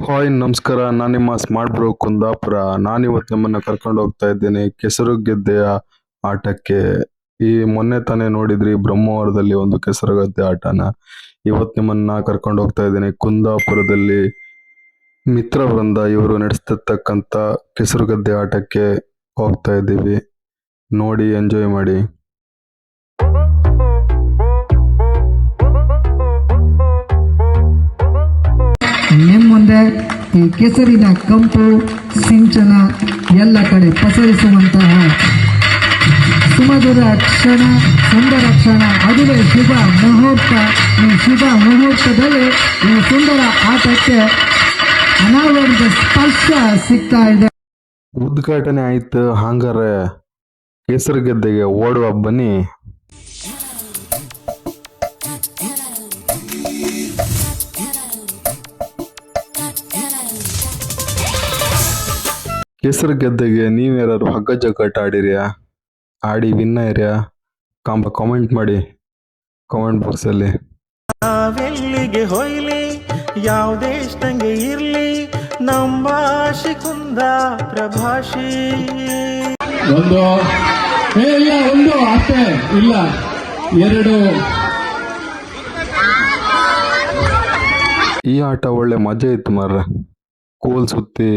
Hi ನಮಸ್ಕಾರ, ನಾನು ನಿಮ್ಮ ಸ್ಮಾರ್ಟ್ ಬ್ರೋ ಕುಂದಾಪುರ. ನಾನಿವತ್ತು ನಿಮ್ಮನ್ನ ಕರ್ಕೊಂಡು ಹೋಗ್ತಾ ಇದ್ದೇನೆ ಕೆಸರು ಗೆದ್ದೆಯ ಆಟಕ್ಕೆ. ಮೊನ್ನೆ ತಾನೇ ನೋಡಿದ್ರಿ ಬ್ರಹ್ಮಾವರದಲ್ಲಿ ಒಂದು ಕೆಸರು ಗದ್ದೆ ಆಟನ. ಇವತ್ತು ನಿಮ್ಮನ್ನ ಕರ್ಕೊಂಡು ಹೋಗ್ತಾ ಇದ್ದೇನೆ ಕುಂದಾಪುರದಲ್ಲಿ ಮಿತ್ರ ವೃಂದ ಇವರು ನಡೆಸ್ತಿರ್ತಕ್ಕಂಥ ಕೆಸರು ಗದ್ದೆ ಆಟಕ್ಕೆ ಹೋಗ್ತಾ ಇದ್ದೀವಿ. ನೋಡಿ ಎಂಜಾಯ್ ಮಾಡಿ. ನಿಮ್ಮ ಮುಂದೆ ಈ ಕೆಸರಿನ ಕಂಪು ಸಿಂಚನ ಎಲ್ಲ ಕಡೆ ಪಸರಿಸುವಂತಹ ಸುಮಧುರ ಕ್ಷಣ, ಸುಂದರ ಕ್ಷಣ, ಅದುವೇ ಶುಭ ಮುಹೂರ್ತ. ಈ ಶುಭ ಮುಹೂರ್ತದಲ್ಲಿ ಈ ಸುಂದರ ಆಟಕ್ಕೆ ಅನಾವರಣದ ಸ್ಪರ್ಶ ಸಿಗ್ತಾ ಇದೆ. ಉದ್ಘಾಟನೆ ಆಯ್ತು, ಹಂಗಾರೆ ಕೆಸರು ಗೆದ್ದೆಗೆ ಓಡುವ ಬನ್ನಿ. ಕೆಸರು ಗೆದ್ದೆಗೆ ನೀವ್ಯಾರು ಹಗ್ಗ ಜಗ್ಗಾಟ ಆಡಿರ್ಯಾ? ಆಡಿ ವಿನ್ ಆಯ್ರ್ಯಾ? ಕಾಮೆಂಟ್ ಮಾಡಿ ಕಾಮೆಂಟ್ ಬಾಕ್ಸಲ್ಲಿ. ನಾವೆಲ್ಲಿಗೆ ಹೊಯ್ಲಿ, ಯಾವ ದೇಶದಂಗೆ ಇರ್ಲಿ, ನಮ್ಮ ಭಾಷೆ ಕುಂದಾಪುರ ಭಾಷೆ. ಒಂದು ಅಷ್ಟೇ ಇಲ್ಲ, ಎರಡು. ಈ ಆಟ ಒಳ್ಳೆ ಮಜಾ ಇತ್ತು ಮಾರ್ರೆ. ಕೋಲ್ ಸುತ್ತಿ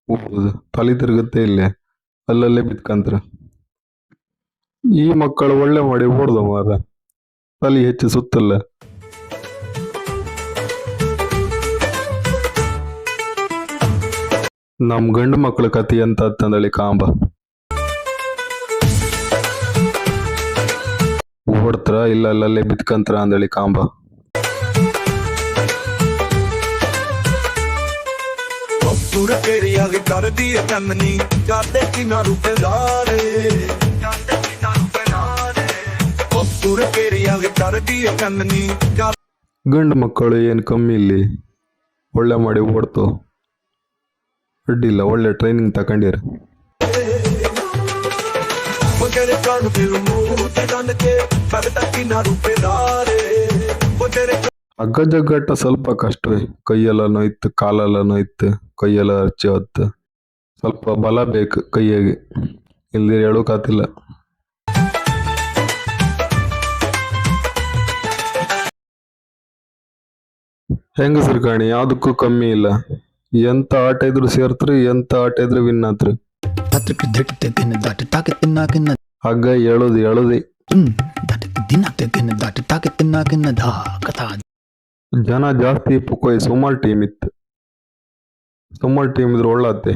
ಹೋಗುದು, ತಲೆ ತಿರುಗುತ್ತೆ, ಇಲ್ಲೇ ಅಲ್ಲಲ್ಲೇ ಬಿತ್ಕಂತ್ರ. ಈ ಮಕ್ಕಳು ಒಳ್ಳೆ ಮಾಡಿ ಓಡ್ದ ಮಾರ್ರೆ, ತಲೆ ಹೆಚ್ಚು ಸುತ್ತಲ್ಲ. ನಮ್ ಗಂಡು ಮಕ್ಕಳ ಕತಿ ಅಂತ ಅಂತಂದಳಿ ಕಾಂಬ ಓಡ್ತ್ರ ಇಲ್ಲ ಅಲ್ಲಲ್ಲೇ ಬಿತ್ಕಂತ್ರ ಅಂದಳಿ ಕಾಂಬ. केरियागे कर दिए कन्नी जाते किनारू पे लारे केरियागे कर दिए कन्नी. ಗಂಡು ಮಕ್ಕಳು ಏನು ಕಮ್ಮಿ ಇಲ್ಲಿ, ಒಳ್ಳೆ ಮಾಡಿ ಓಡ್ತು, ಅಡ್ಡಿಲ್ಲ, ಒಳ್ಳೆ ಟ್ರೈನಿಂಗ್ ತಕೊಂಡಿರ. ಹಗ್ಗ ಜಗ್ಗಾಟ ಸ್ವಲ್ಪ ಕಷ್ಟವೇ, ಕೈಯೆಲ್ಲ ನೋಯ್ತು, ಕಾಲೆಲ್ಲ ನೋಯ್ತು, ಕೈಯೆಲ್ಲ ಹಚ್ಚಿ ಹೊತ್ತು. ಸ್ವಲ್ಪ ಬಲ ಬೇಕು ಕೈಯಾಗೆ, ಇಲ್ದಿರ ಹೇಳೋಕಾತಿಲ್ಲ. ಹೆಂಗಸರು ಕಾಣಿ ಯಾವುದಕ್ಕೂ ಕಮ್ಮಿ ಇಲ್ಲ. ಎಂತ ಆಟ ಇದ್ರು ಸೇರ್ತ್ರಿ, ಎಂತ ಆಟ ಇದ್ರು ವಿನ್ ಆತ್ರಿ. ಹಗ್ಗ ಹೇಳೋದಿ ಜನ ಜಾಸ್ತಿ ಪುಕೋಯ್ ಸುಮಾರು ಟೀಮ್ ಇತ್ತು. ಸುಮಾರು ಟೀಮ್ ಇದ್ರೆ ಒಳ್ಳತ್ತೆ.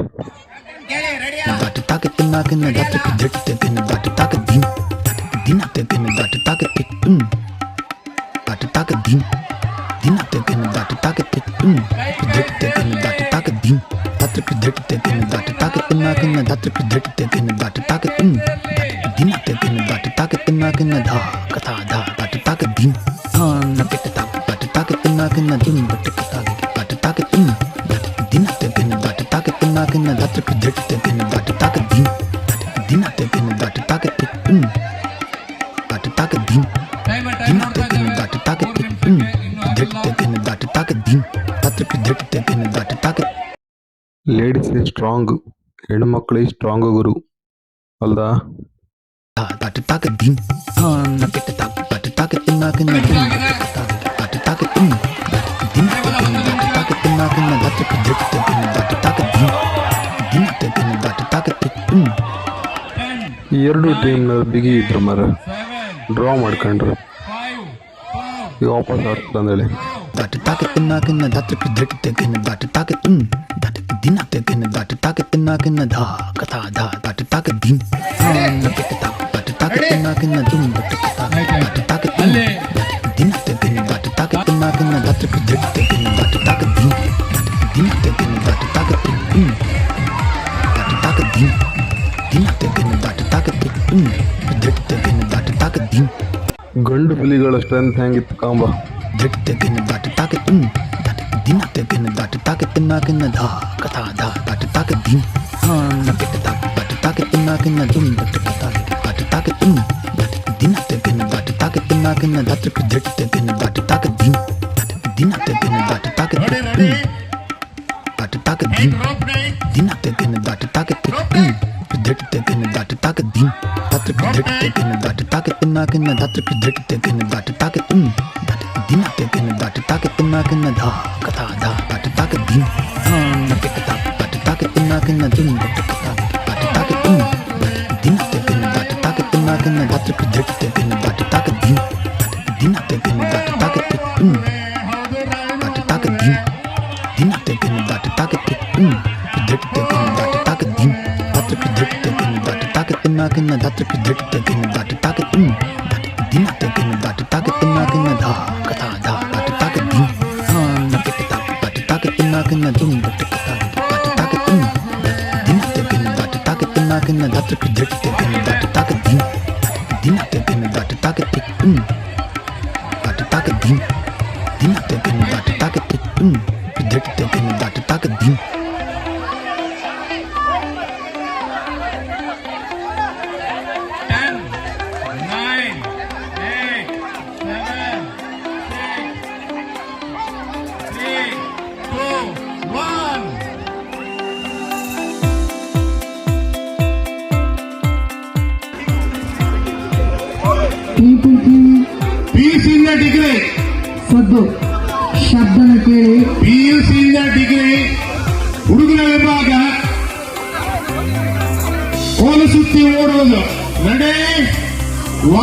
ಲೇಡೀಸ್ ಸ್ಟ್ರಾಂಗ್, ಹೆಣ್ಮಕ್ಳು ಸ್ಟ್ರಾಂಗ್ ಗುರು ಅಲ್ದಾ? ಈ ಎರಡು ಟೀಮ್ನ ಬಿಗಿ ಇದ್ರು ಮರ, ಡ್ರಾ ಮಾಡ್ಕೊಂಡ್ರು. ಈಗ ವಾಪಸ್ ಆಡ್ತಂದೇಳಿ ಗಂಡು ಹುಲಿಗಳ ಸ್ಟ್ರೆಂತ್ ಹೆಂಗಿತ್ತು ಕಾಂಬ. din dina tegin dat taket dit tegin dat taket din dat dit tegin dat taket na kin dat dit tegin dat taket dat dina tegin dat taket na kin da kata da dat taket din na tekata dat taket na kin din dat kata dat taket dina tegin dat taket na kin dat dit tegin dat taket din dina tegin dat taket dat taket din dina tegin dat taket dit tegin dat taket din dat dit tegin dat taket na kin dat dit tegin dat taket dat dina tegin dat taket na kin da kata da dat taket din na tekata dat taket na kin din dat kata dat taket dina tegin dat taket na kin dat dit tegin dat taket din dina tegin dat taket dat taket din dina tegin dat taket dit tegin dat taket din. PUC degree ಸದ್ದು ಶಬ್ದನ ಕೇಳಿ PUC degree ಹುಡುಗರ ವಿಭಾಗ ಕೋಲು ಸುತ್ತಿ ಓಡುವುದು ನಡೆ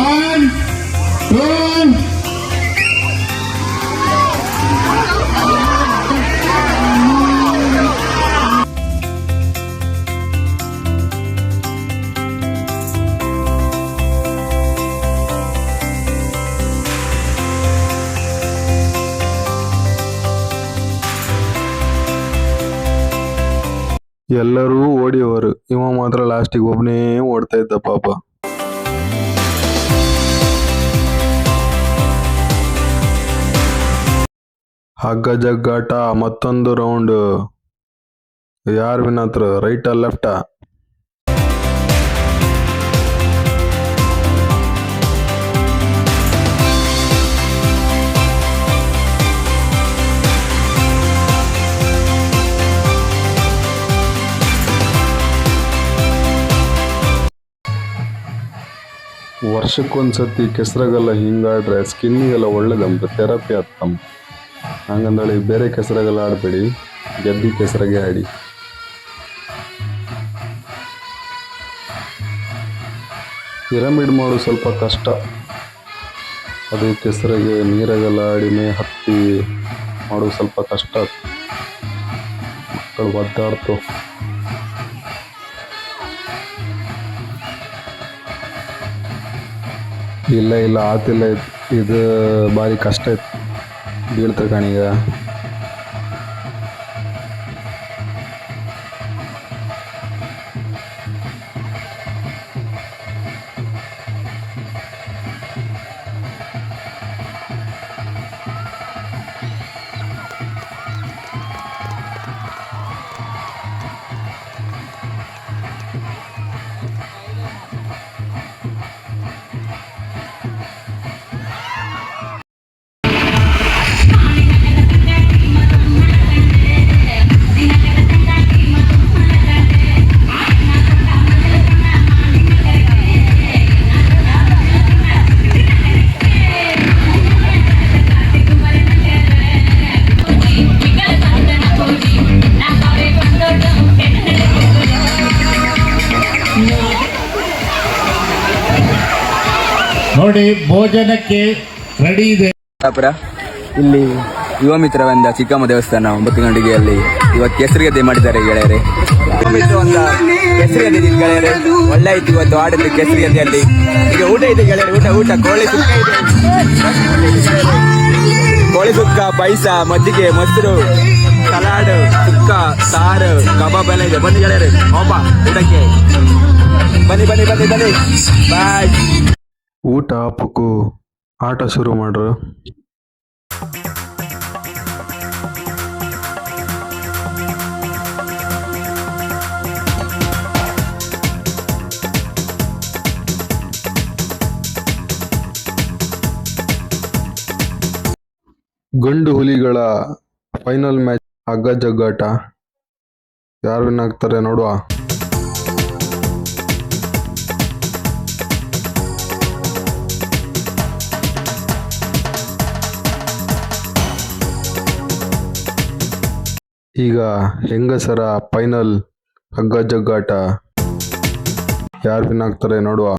1 2 ಎಲ್ಲರೂ ಓಡಿಯವರು, ಇವ ಮಾತ್ರ ಲಾಸ್ಟಿಗೆ ಒಬ್ಬನೇ ಓಡ್ತಾ ಇದ್ದ ಪಾಪ. ಹಗ್ಗ ಜಗ್ಗಾಟ ಮತ್ತೊಂದು ರೌಂಡ್. ಯಾರು ವಿನ್ ಹತ್ರ, ರೈಟಾ ಲೆಫ್ಟಾ? ವರ್ಷಕ್ಕೊಂದ್ಸತಿ ಕೆಸರಾಗೆಲ್ಲ ಹಿಂಗಾಡ್ರೆ ಸ್ಕಿನ್ನಿಗೆಲ್ಲ ಒಳ್ಳೇದಂತ, ಥೆರಪಿ ಆಗ್ತಮ್ಮ. ಹಂಗಂದೇಳಿ ಬೇರೆ ಕೆಸರಾಗೆಲ್ಲ ಆಡಬೇಡಿ, ಗೆದ್ದಿ ಕೆಸರಾಗೆ ಆಡಿ. ಪಿರಮಿಡ್ ಮಾಡೋದು ಸ್ವಲ್ಪ ಕಷ್ಟ, ಅದು ಕೆಸರಾಗೆ ನೀರಾಗೆಲ್ಲ ಆಡಿ ಮೇ ಹತ್ತಿ ಮಾಡೋದು ಸ್ವಲ್ಪ ಕಷ್ಟ. ಮಕ್ಕಳು ಒದ್ದಾಡ್ತು. ಇಲ್ಲ ಆತಿಲ್ಲ, ಇದು ಭಾರಿ ಕಷ್ಟ ಇತ್ತು, ಬೀಳ್ತ ಕಣೀಗ. ನೋಡಿ ಭೋಜನಕ್ಕೆ ರೆಡಿ ಇದೆ. ಇಲ್ಲಿ ಯುವ ಮಿತ್ರ ಬಂದ ಚಿಕ್ಕಮ್ಮ ದೇವಸ್ಥಾನ 9 ಗಂಟೆಗೆಯಲ್ಲಿ ಇವತ್ತು ಕೆಸರುಗದ್ದೆ ಮಾಡಿದ್ದಾರೆ ಗೆಳೆಯರೆ. ಕೆಸರುಗದ್ದೆ ಗೆಳೆಯರೆ, ಒಳ್ಳೆ ಆಯ್ತು ಇವತ್ತು ಆಡಿದ್ದು ಕೆಸರುಗದ್ದೆಯಲ್ಲಿ. ಈಗ ಊಟ ಇದೆ ಗೆಳೆಯರೆ, ಊಟ ಕೋಳಿ ಸುಕ್ಕ ಇದೆ, ಕೋಳಿ ಸುಕ್ಕ, ಪಾಯಸ, ಮಜ್ಜಿಗೆ, ಮೊಸರು, ಸಲಾಡ್, ಸುಕ್ಕ, ಸಾರು, ಕಬಾಬ್ ಎಲ್ಲ ಇದೆ. ಬನ್ನಿ ಗೆಳೆಯರೆ, ಹೋಪ ಊಟಕ್ಕೆ ಬನ್ನಿ ಬನ್ನಿ ಬನ್ನಿ ಬನ್ನಿ, ಬಾಯ್. ಊಟ ಪಕ್ಕು, ಆಟ ಶುರು ಮಾಡ್ರು. ಗಂಡು ಹುಲಿಗಳ ಫೈನಲ್ ಮ್ಯಾಚ್ ಹಗ್ಗ ಜಗ್ಗಾಟ. ಯಾರು ವಿನ್ ಆಗ್ತಾರೆ ನೋಡುವ. ಈಗ ಹೆಂಗಸರ ಫೈನಲ್ ಹಗ್ಗ ಜಗ್ಗಾಟ. ಯಾರು ವಿನ್ ಆಗ್ತಾರೆ ನೋಡುವ.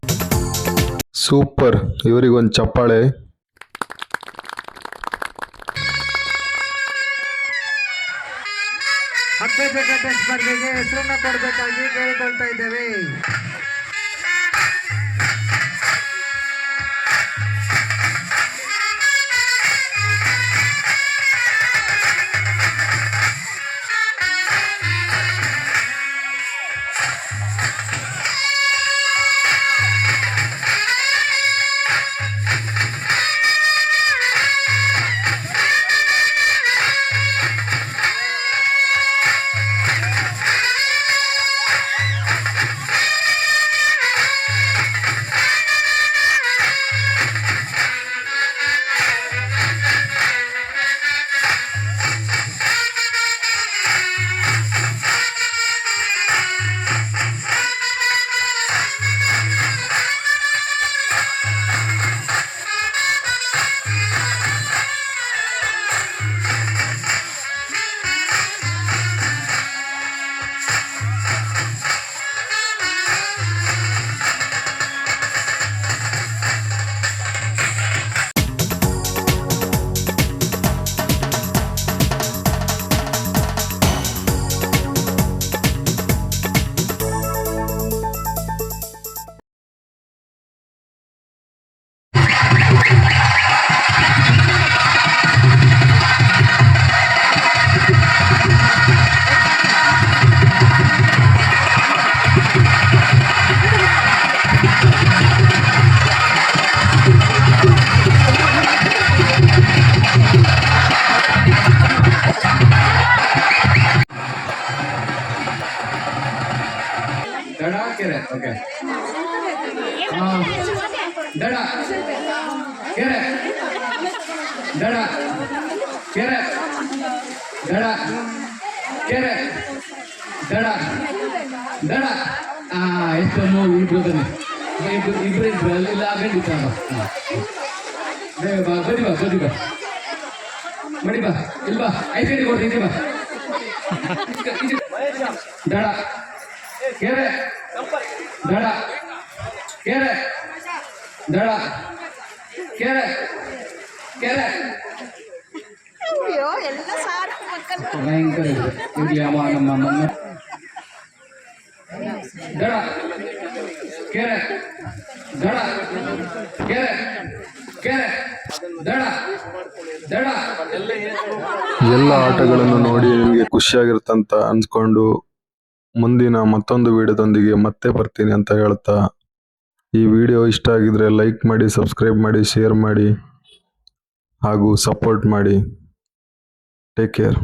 ಸೂಪರ್, ಇವರಿಗೊಂದು ಚಪ್ಪಾಳೆ. ಹಗ್ಗ ಜಗ್ಗಾಟ ಸ್ಪರ್ಧೆಗೆ ಹೆಸರನ್ನ ಕೊಡಬೇಕಾಗಿ ಕೇಳಿಕೊಳ್ತಾ ಇದ್ದೇವೆ. ದಡ ಕೆರೆ ಓಕೆ ದಡ ಕೆರೆ ದಡ ಕೆರೆ ದಡ ಕೆರೆ ದಡ ದಡ ಎಷ್ಟು ಇಬ್ರು ಇಬ್ರು ಅಲ್ಲೆಲ್ಲ ಖಂಡಿತ ಬಾ ಬನ್ನಿ ಬಾ ಬನ್ನಿ ಬಾ ಬನ್ನಿ ಬಾ ಇಲ್ವಾ ಐದು ಕೊಡ್ತೀನಿ ಬಾ ದಡ ಕೆರೆ ದಡ ಕೆರೆ ದಡ ಕೆರೆ ಕೆರೆ ಭಯಂಕರ ಇರ್ಲಿ ಅವ ನಮ್ಮ ಮಮ್ಮ ದಡ ಕೆರೆ ದಡ ಕೆರೆ ಕೆರೆ ದಡ ದಡ ಎಲ್ಲ ಆಟಗಳನ್ನು ನೋಡಿ ನಿಮಗೆ ಖುಷಿಯಾಗಿರುತ್ತಂತ ಅನ್ಸ್ಕೊಂಡು ಮುಂದಿನ ಮತ್ತೊಂದು ವಿಡಿಯೋದೊಂದಿಗೆ ಮತ್ತೆ ಬರ್ತೀನಿ ಅಂತ ಹೇಳ್ತಾ, ಈ ವಿಡಿಯೋ ಇಷ್ಟ ಆಗಿದ್ರೆ ಲೈಕ್ ಮಾಡಿ, ಸಬ್ಸ್ಕ್ರೈಬ್ ಮಾಡಿ, ಶೇರ್ ಮಾಡಿ ಹಾಗೂ ಸಪೋರ್ಟ್ ಮಾಡಿ. Take care.